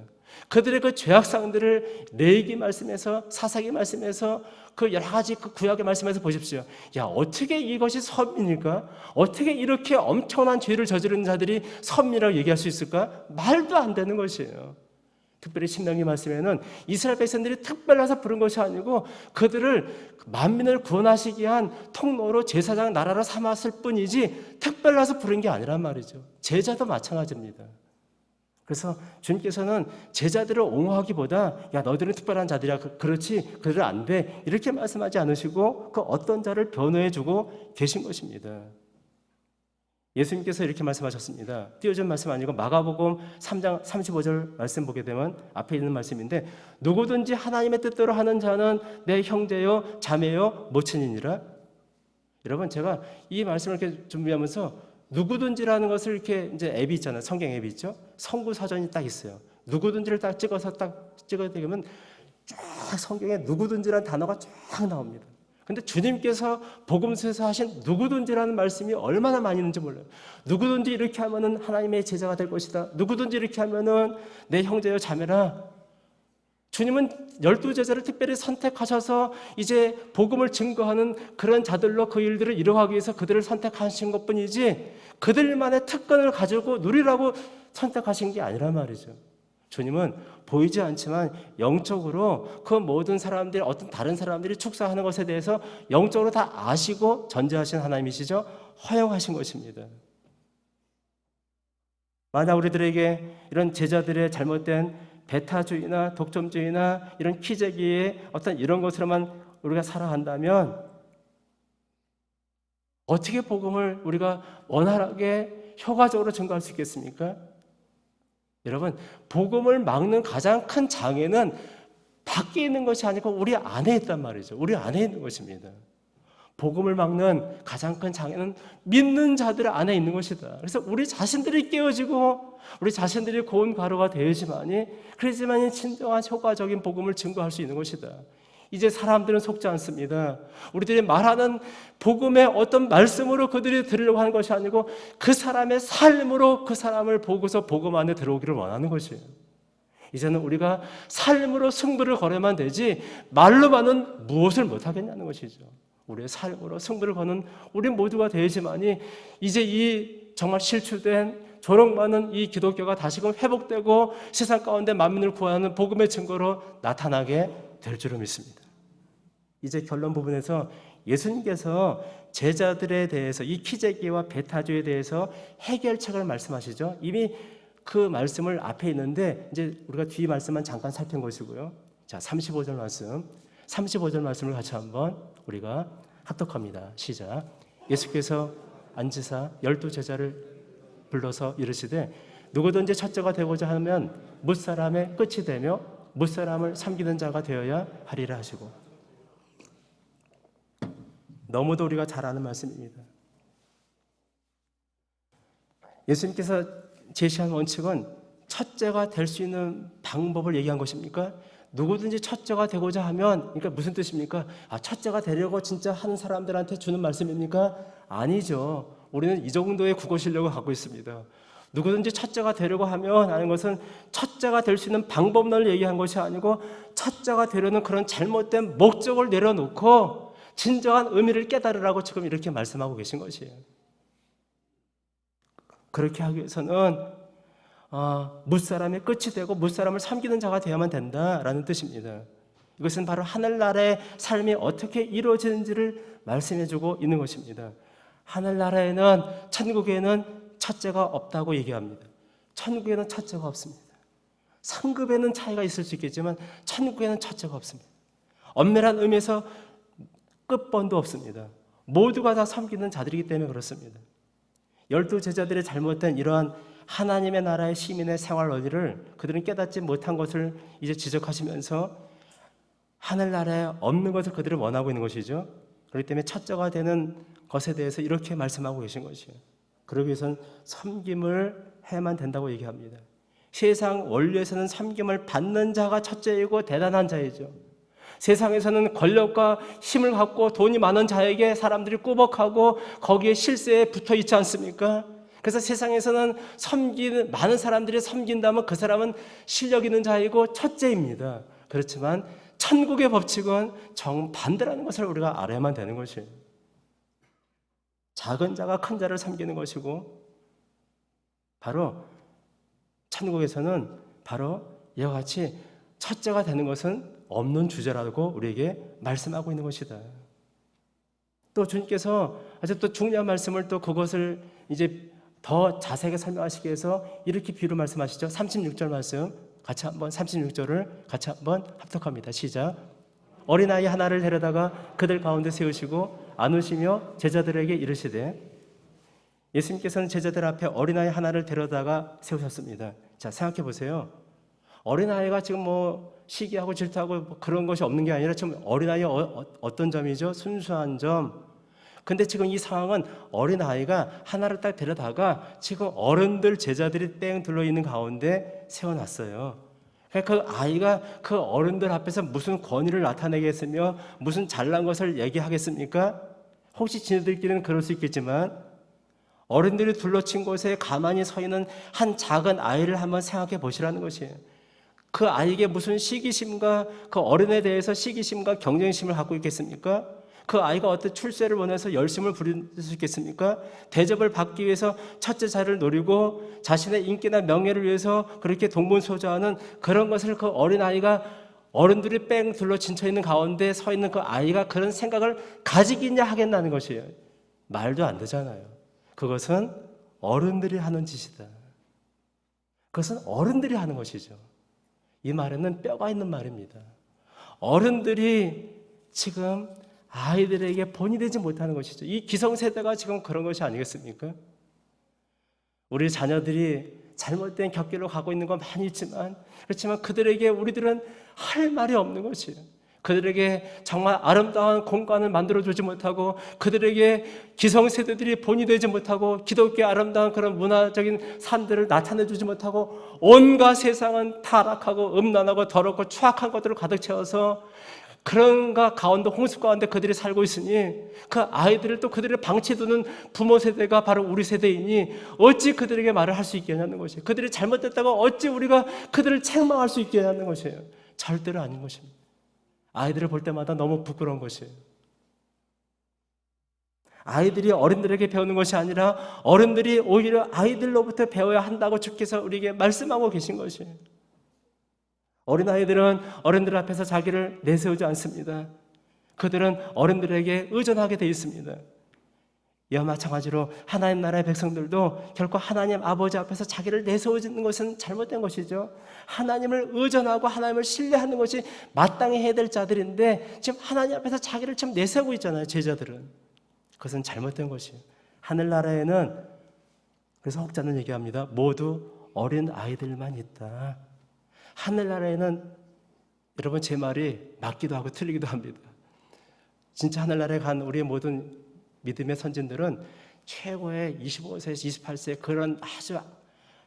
Speaker 1: 그들의 그 죄악상들을 레위기 말씀에서, 사사기 말씀에서, 그 여러 가지 그 구약의 말씀에서 보십시오. 야, 어떻게 이것이 선민일까? 어떻게 이렇게 엄청난 죄를 저지른 자들이 선민이라고 얘기할 수 있을까? 말도 안 되는 것이에요. 특별히 신명기 말씀에는 이스라엘 백성들이 특별해서 부른 것이 아니고 그들을 만민을 구원하시기 위한 통로로 제사장 나라로 삼았을 뿐이지 특별해서 부른 게 아니란 말이죠. 제자도 마찬가지입니다. 그래서 주님께서는 제자들을 옹호하기보다 야, 너희들은 특별한 자들이야, 그렇지, 그들은 안 돼, 이렇게 말씀하지 않으시고 그 어떤 자를 변호해주고 계신 것입니다. 예수님께서 이렇게 말씀하셨습니다. 띄워준 말씀 아니고 마가복음 3장 35절 말씀 보게 되면 앞에 있는 말씀인데, 누구든지 하나님의 뜻대로 하는 자는 내 형제요 자매요 모친이니라. 여러분, 제가 이 말씀을 이렇게 준비하면서 누구든지라는 것을 이렇게 이제 앱이 있잖아요. 성경 앱이 있죠. 성구 사전이 딱 있어요. 누구든지를 딱 찍어서 딱 찍어야 되면 쫙 성경에 누구든지라는 단어가 쫙 나옵니다. 근데 주님께서 복음서에서 하신 누구든지라는 말씀이 얼마나 많이 있는지 몰라요. 누구든지 이렇게 하면은 하나님의 제자가 될 것이다. 누구든지 이렇게 하면은 내 형제요 자매라. 주님은 12제자를 특별히 선택하셔서 이제 복음을 증거하는 그런 자들로 그 일들을 이루어가기 위해서 그들을 선택하신 것뿐이지 그들만의 특권을 가지고 누리라고 선택하신 게 아니란 말이죠. 주님은 보이지 않지만 영적으로 그 모든 사람들이, 어떤 다른 사람들이 축사하는 것에 대해서 영적으로 다 아시고 전제하신 하나님이시죠. 허용하신 것입니다. 만약 우리들에게 이런 제자들의 잘못된 배타주의나 독점주의나 이런 키재기의 어떤 이런 것으로만 우리가 살아간다면 어떻게 복음을 우리가 원활하게 효과적으로 증거할 수 있겠습니까? 여러분, 복음을 막는 가장 큰 장애는 밖에 있는 것이 아니고 우리 안에 있단 말이죠. 우리 안에 있는 것입니다. 복음을 막는 가장 큰 장애는 믿는 자들 안에 있는 것이다. 그래서 우리 자신들이 깨어지고 우리 자신들이 고운 가루가 되어야지만이, 그래야지만이 진정한 효과적인 복음을 증거할 수 있는 것이다. 이제 사람들은 속지 않습니다. 우리들이 말하는 복음의 어떤 말씀으로 그들이 들으려고 하는 것이 아니고 그 사람의 삶으로 그 사람을 보고서 복음 안에 들어오기를 원하는 것이에요. 이제는 우리가 삶으로 승부를 걸어야만 되지 말로만은 무엇을 못하겠냐는 것이죠. 우리의 삶으로 승부를 거는 우리 모두가 되어야지만이 이제 이 정말 실추된 조롱 많은 이 기독교가 다시금 회복되고 세상 가운데 만민을 구하는 복음의 증거로 나타나게 될 줄을 믿습니다. 이제 결론 부분에서 예수님께서 제자들에 대해서 이 키재기와 배타주에 대해서 해결책을 말씀하시죠. 이미 그 말씀을 앞에 있는데 이제 우리가 뒤 말씀만 잠깐 살핀 것이고요. 자, 35절 말씀. 35절 말씀을 같이 한번 우리가 합독합니다. 시작. 예수께서 앉으사 12제자를 불러서 이르시되 누구든지 첫째가 되고자 하면 무사람의 끝이 되며 무사람을 섬기는 자가 되어야 하리라 하시고, 너무도 우리가 잘 아는 말씀입니다. 예수님께서 제시한 원칙은 첫째가 될 수 있는 방법을 얘기한 것입니까? 누구든지 첫째가 되고자 하면, 그러니까 무슨 뜻입니까? 첫째가 되려고 진짜 하는 사람들한테 주는 말씀입니까? 아니죠. 우리는 이 정도의 국어 실력을 갖고 있습니다. 누구든지 첫째가 되려고 하면 하는 것은 첫째가 될 수 있는 방법론을 얘기한 것이 아니고 첫째가 되려는 그런 잘못된 목적을 내려놓고 진정한 의미를 깨달으라고 지금 이렇게 말씀하고 계신 것이에요. 그렇게 하기 위해서는 무사람의 끝이 되고 무사람을 섬기는 자가 되어야만 된다라는 뜻입니다. 이것은 바로 하늘나라의 삶이 어떻게 이루어지는지를 말씀해주고 있는 것입니다. 하늘나라에는, 천국에는 첫째가 없다고 얘기합니다. 천국에는 첫째가 없습니다. 상급에는 차이가 있을 수 있겠지만 천국에는 첫째가 없습니다. 엄밀한 의미에서 끝번도 없습니다. 모두가 다 섬기는 자들이기 때문에 그렇습니다. 12제자들의 잘못된 이러한 하나님의 나라의 시민의 생활 원리를 그들은 깨닫지 못한 것을 이제 지적하시면서 하늘나라에 없는 것을 그들은 원하고 있는 것이죠. 그렇기 때문에 첫째가 되는 것에 대해서 이렇게 말씀하고 계신 것이에요. 그러기 위해서는 섬김을 해야만 된다고 얘기합니다. 세상 원리에서는 섬김을 받는 자가 첫째이고 대단한 자이죠. 세상에서는 권력과 힘을 갖고 돈이 많은 자에게 사람들이 꾸벅하고 거기에 실세에 붙어 있지 않습니까? 그래서 세상에서는 많은 사람들이 섬긴다면 그 사람은 실력 있는 자이고 첫째입니다. 그렇지만 천국의 법칙은 정반대라는 것을 우리가 알아야만 되는 것이에요. 작은 자가 큰 자를 섬기는 것이고, 바로 천국에서는 바로 이와 같이 첫째가 되는 것은 없는 주제라고 우리에게 말씀하고 있는 것이다. 또 주님께서 아주 또 중요한 말씀을 또 그것을 이제 더 자세하게 설명하시기 위해서 이렇게 비유로 말씀하시죠. 36절 말씀 같이 한번 36절을 같이 한번 합독합니다. 시작. 어린아이 하나를 데려다가 그들 가운데 세우시고 안으시며 제자들에게 이르시되, 예수님께서는 제자들 앞에 어린아이 하나를 데려다가 세우셨습니다. 자, 생각해 보세요. 어린아이가 지금 시기하고 질투하고 그런 것이 없는 게 아니라 지금 어린아이의 어떤 점이죠? 순수한 점. 근데 지금 이 상황은 어린아이가 하나를 딱 데려다가 지금 어른들 제자들이 땡 둘러있는 가운데 세워놨어요. 그 아이가 그 어른들 앞에서 무슨 권위를 나타내겠으며 무슨 잘난 것을 얘기하겠습니까? 혹시 지네들끼리는 그럴 수 있겠지만 어른들이 둘러친 곳에 가만히 서 있는 한 작은 아이를 한번 생각해 보시라는 것이에요. 그 아이에게 무슨 시기심과 그 어른에 대해서 시기심과 경쟁심을 갖고 있겠습니까? 그 아이가 어떤 출세를 원해서 열심을 부릴 수 있겠습니까? 대접을 받기 위해서 첫째 자리를 노리고 자신의 인기나 명예를 위해서 그렇게 동분서주하는 그런 것을 그 어린아이가 어른들이 뺑 둘러 진쳐 있는 가운데 서 있는 그 아이가 그런 생각을 가지겠냐 하겠다는 것이에요. 말도 안 되잖아요. 그것은 어른들이 하는 짓이다. 그것은 어른들이 하는 것이죠. 이 말에는 뼈가 있는 말입니다. 어른들이 지금 아이들에게 본이 되지 못하는 것이죠. 이 기성세대가 지금 그런 것이 아니겠습니까? 우리 자녀들이 잘못된 격길로 가고 있는 건 많이 있지만, 그렇지만 그들에게 우리들은 할 말이 없는 것이에요. 그들에게 정말 아름다운 공간을 만들어주지 못하고, 그들에게 기성세대들이 본이 되지 못하고, 기독교의 아름다운 그런 문화적인 삶들을 나타내주지 못하고, 온갖 세상은 타락하고 음란하고 더럽고 추악한 것들을 가득 채워서 그런가 가운데 홍수 가운데 그들이 살고 있으니 그 아이들을 또 그들을 방치두는 부모 세대가 바로 우리 세대이니 어찌 그들에게 말을 할 수 있겠냐는 것이에요. 그들이 잘못됐다고 어찌 우리가 그들을 책망할 수 있겠냐는 것이에요. 절대로 아닌 것입니다. 아이들을 볼 때마다 너무 부끄러운 것이에요. 아이들이 어른들에게 배우는 것이 아니라 어른들이 오히려 아이들로부터 배워야 한다고 주께서 우리에게 말씀하고 계신 것이에요. 어린아이들은 어른들 앞에서 자기를 내세우지 않습니다. 그들은 어른들에게 의존하게 되어 있습니다. 이와 마찬가지로 하나님 나라의 백성들도 결코 하나님 아버지 앞에서 자기를 내세우는 것은 잘못된 것이죠. 하나님을 의존하고 하나님을 신뢰하는 것이 마땅히 해야 될 자들인데 지금 하나님 앞에서 자기를 지금 내세우고 있잖아요. 제자들은. 그것은 잘못된 것이에요. 하늘나라에는, 그래서 혹자는 얘기합니다. 모두 어린 아이들만 있다. 하늘나라에는, 여러분 제 말이 맞기도 하고 틀리기도 합니다. 진짜 하늘나라에 간 우리의 모든 믿음의 선진들은 최고의 25세에서 28세 그런 아주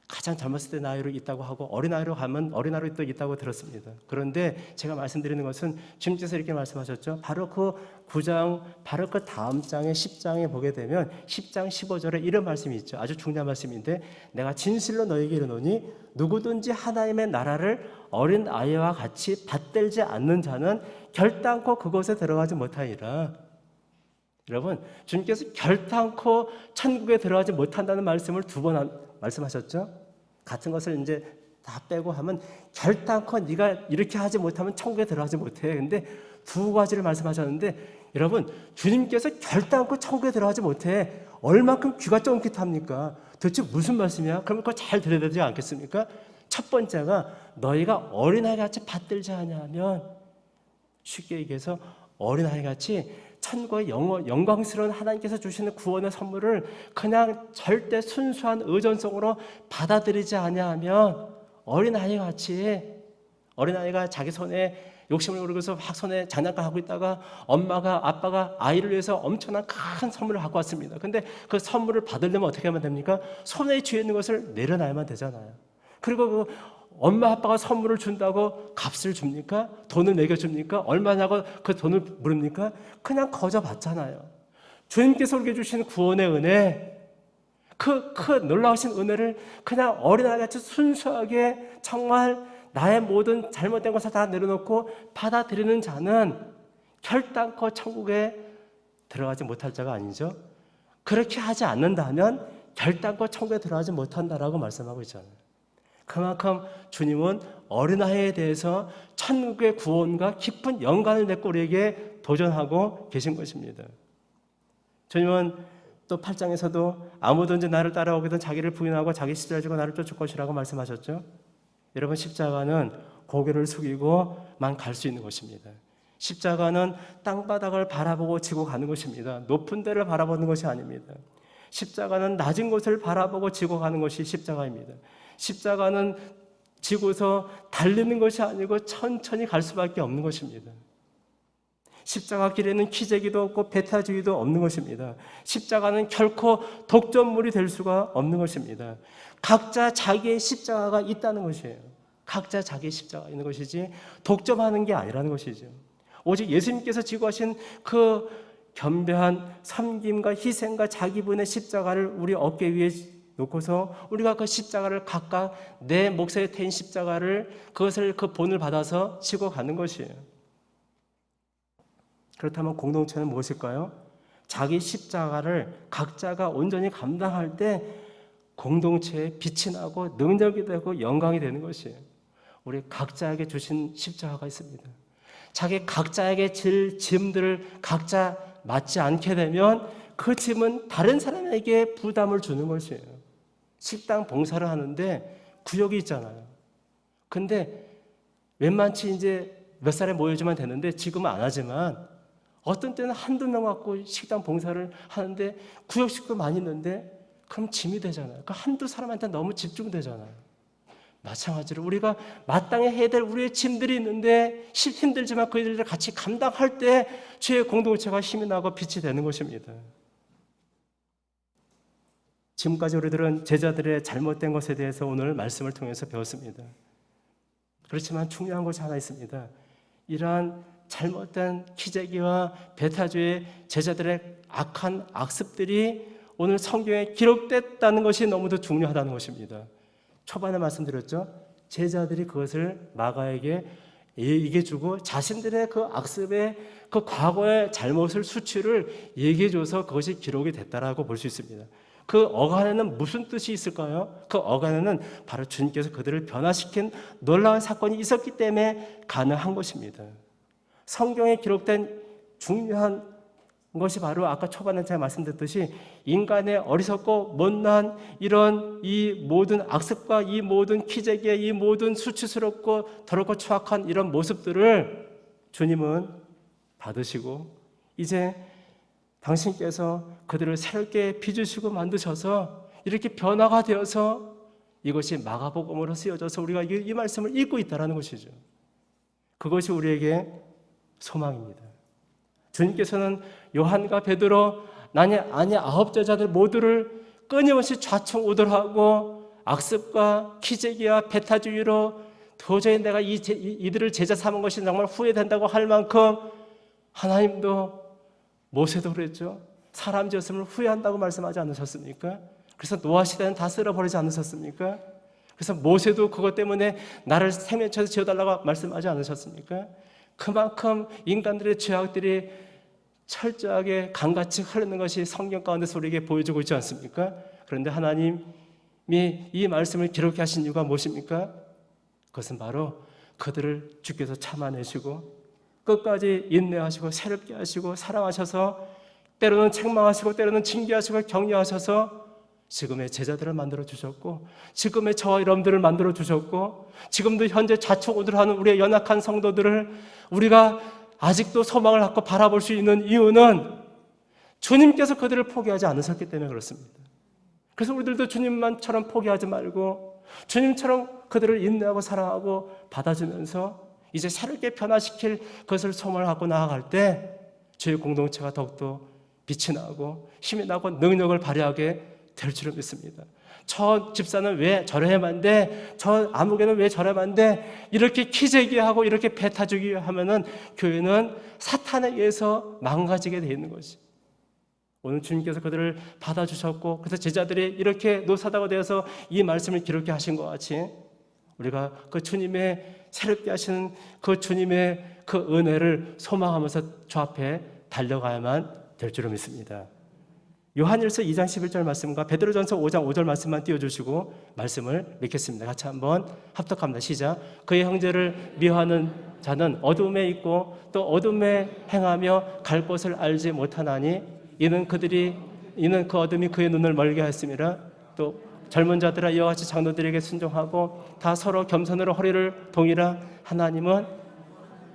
Speaker 1: 가장 젊었을 때 나이로 있다고 하고 어린아이로 가면 어린아이로 또 있다고 들었습니다. 그런데 제가 말씀드리는 것은 주님께서 이렇게 말씀하셨죠. 바로 그 9장, 바로 그 다음 장에 10장에 보게 되면 10장 15절에 이런 말씀이 있죠. 아주 중요한 말씀인데, 내가 진실로 너에게 이르노니 누구든지 하나님의 나라를 어린아이와 같이 받들지 않는 자는 결단코 그곳에 들어가지 못하리라. 여러분, 주님께서 결단코 천국에 들어가지 못한다는 말씀을 2번 말씀하셨죠. 같은 것을 이제 다 빼고 하면 결단코 네가 이렇게 하지 못하면 천국에 들어가지 못해. 근데 2가지를 말씀하셨는데, 여러분 주님께서 결단코 천국에 들어가지 못해. 얼만큼 귀가 쫑깃합니까? 도대체 무슨 말씀이야? 그럼 그거 잘 들어야 되지 않겠습니까? 첫 번째가 너희가 어린아이같이 받들지 않으면, 쉽게 얘기해서 어린아이같이 천국의 영광스러운 하나님께서 주시는 구원의 선물을 그냥 절대 순수한 의존성으로 받아들이지 아니하면, 어린아이가 자기 손에 욕심을 부리고서 막 손에 장난감 하고 있다가 엄마가 아빠가 아이를 위해서 엄청난 큰 선물을 갖고 왔습니다. 근데 그 선물을 받으려면 어떻게 하면 됩니까? 손에 쥐어 있는 것을 내려놔야만 되잖아요. 그리고 그 엄마 아빠가 선물을 준다고 값을 줍니까? 돈을 매겨줍니까? 얼마냐고 그 돈을 물습니까? 그냥 거저 받잖아요. 주님께서 우리에게 주신 구원의 은혜, 그 놀라우신 은혜를 그냥 어린아이같이 순수하게 정말 나의 모든 잘못된 것을 다 내려놓고 받아들이는 자는 결단코 천국에 들어가지 못할 자가 아니죠. 그렇게 하지 않는다면 결단코 천국에 들어가지 못한다라고 말씀하고 있잖아요. 그만큼 주님은 어린아이에 대해서 천국의 구원과 깊은 연관을 맺고 우리에게 도전하고 계신 것입니다. 주님은 또 8장에서도 아무든지 나를 따라오거든 자기를 부인하고 자기 십자가를 지고 나를 쫓을 것이라고 말씀하셨죠. 여러분, 십자가는 고개를 숙이고만 갈 수 있는 것입니다. 십자가는 땅바닥을 바라보고 지고 가는 것입니다. 높은 데를 바라보는 것이 아닙니다. 십자가는 낮은 곳을 바라보고 지고 가는 것이 십자가입니다. 십자가는 지고서 달리는 것이 아니고 천천히 갈 수밖에 없는 것입니다. 십자가 길에는 기재기도 없고 배타주의도 없는 것입니다. 십자가는 결코 독점물이 될 수가 없는 것입니다. 각자 자기의 십자가가 있다는 것이에요. 각자 자기의 십자가가 있는 것이지 독점하는 게 아니라는 것이죠. 오직 예수님께서 지고 하신 그 겸비한 섬김과 희생과 자기분의 십자가를 우리 어깨 위에 놓고서 우리가 그 십자가를 각각 내 몫에 태인 십자가를 그것을 그 본을 받아서 지고 가는 것이에요. 그렇다면 공동체는 무엇일까요? 자기 십자가를 각자가 온전히 감당할 때 공동체에 빛이 나고 능력이 되고 영광이 되는 것이에요. 우리 각자에게 주신 십자가가 있습니다. 자기 각자에게 질 짐들을 각자 맞지 않게 되면 그 짐은 다른 사람에게 부담을 주는 것이에요. 식당 봉사를 하는데 구역이 있잖아요. 근데 웬만치 이제 몇 사람이 모여주면 되는데 지금은 안 하지만 어떤 때는 한두 명 갖고 식당 봉사를 하는데 구역 식구 많이 있는데 그럼 짐이 되잖아요. 그 한두 사람한테 너무 집중되잖아요. 마찬가지로 우리가 마땅히 해야 될 우리의 짐들이 있는데 힘들지만 그 일을 같이 감당할 때 죄의 공동체가 힘이 나고 빛이 되는 것입니다. 지금까지 우리들은 제자들의 잘못된 것에 대해서 오늘 말씀을 통해서 배웠습니다. 그렇지만 중요한 것이 하나 있습니다. 이러한 잘못된 키재기와 베타주의 제자들의 악한 악습들이 오늘 성경에 기록됐다는 것이 너무도 중요하다는 것입니다. 초반에 말씀드렸죠. 제자들이 그것을 마가에게 얘기해주고 자신들의 그 악습의 그 과거의 잘못을 수치를 얘기해줘서 그것이 기록이 됐다라고 볼 수 있습니다. 그 어간에는 무슨 뜻이 있을까요? 그 어간에는 바로 주님께서 그들을 변화시킨 놀라운 사건이 있었기 때문에 가능한 것입니다. 성경에 기록된 중요한 것이 바로 아까 초반에 제가 말씀드렸듯이 인간의 어리석고 못난 이런 이 모든 악습과 이 모든 기재기의 이 모든 수치스럽고 더럽고 추악한 이런 모습들을 주님은 받으시고 이제 당신께서 그들을 새롭게 빚으시고 만드셔서 이렇게 변화가 되어서 이것이 마가복음으로 쓰여져서 우리가 이 말씀을 읽고 있다는 것이죠. 그것이 우리에게 소망입니다. 주님께서는 요한과 베드로 아니 9제자들 모두를 끊임없이 좌충우돌하고 악습과 기재기와 배타주의로 도저히 내가 이들을 제자 삼은 것이 정말 후회된다고 할 만큼 하나님도 모세도 그랬죠. 사람 지었음을 후회한다고 말씀하지 않으셨습니까? 그래서 노아 시대는 다 쓸어버리지 않으셨습니까? 그래서 모세도 그것 때문에 나를 생명체에서 지어달라고 말씀하지 않으셨습니까? 그만큼 인간들의 죄악들이 철저하게 강같이 흐르는 것이 성경 가운데서 우리에게 보여주고 있지 않습니까? 그런데 하나님이 이 말씀을 기록하신 이유가 무엇입니까? 그것은 바로 그들을 주께서 참아내시고 끝까지 인내하시고 새롭게 하시고 사랑하셔서 때로는 책망하시고 때로는 징계하시고 격려하셔서 지금의 제자들을 만들어 주셨고 지금의 저와 여러분들을 만들어 주셨고 지금도 현재 좌충우돌하는 우리의 연약한 성도들을 우리가 아직도 소망을 갖고 바라볼 수 있는 이유는 주님께서 그들을 포기하지 않으셨기 때문에 그렇습니다. 그래서 우리들도 주님만처럼 포기하지 말고 주님처럼 그들을 인내하고 사랑하고 받아주면서 이제 새롭게 변화시킬 것을 소망을 갖고 나아갈 때 저희 공동체가 더욱더 빛이 나고 힘이 나고 능력을 발휘하게 될 줄을 믿습니다. 저 집사는 왜 저래야만 돼? 저 아무개는 왜 저래야만 돼? 이렇게 키재기하고 이렇게 배타주기 하면은 교회는 사탄에 의해서 망가지게 되어 있는 것이. 오늘 주님께서 그들을 받아주셨고 그래서 제자들이 이렇게 노사다가 되어서 이 말씀을 기록해 하신 것 같이 우리가 그 주님의 새롭게 하시는 그 주님의 그 은혜를 소망하면서 주 앞에 달려가야만 될 줄을 믿습니다. 요한일서 2장 11절 말씀과 베드로전서 5장 5절 말씀만 띄워주시고 말씀을 믿겠습니다. 같이 한번 합독합니다. 시작. 그의 형제를 미워하는 자는 어둠에 있고 또 어둠에 행하며 갈 곳을 알지 못하나니 이는 그 어둠이 그의 눈을 멀게 하였음이라. 또 젊은 자들아 이와 같이 장로들에게 순종하고 다 서로 겸손으로 허리를 동이라. 하나님은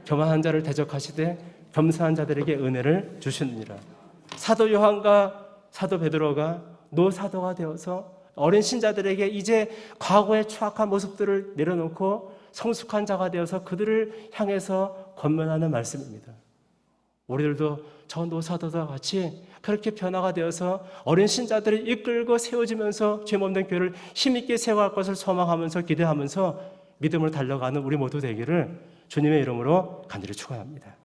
Speaker 1: 교만한 자를 대적하시되 겸손한 자들에게 은혜를 주시느니라. 사도 요한과 사도 베드로가 노사도가 되어서 어린 신자들에게 이제 과거의 추악한 모습들을 내려놓고 성숙한 자가 되어서 그들을 향해서 권면하는 말씀입니다. 우리들도 저 노사도와 같이 그렇게 변화가 되어서 어린 신자들을 이끌고 세워지면서 죄없는 교회를 힘있게 세워갈 것을 소망하면서 기대하면서 믿음을 달려가는 우리 모두 되기를 주님의 이름으로 간절히 축원합니다.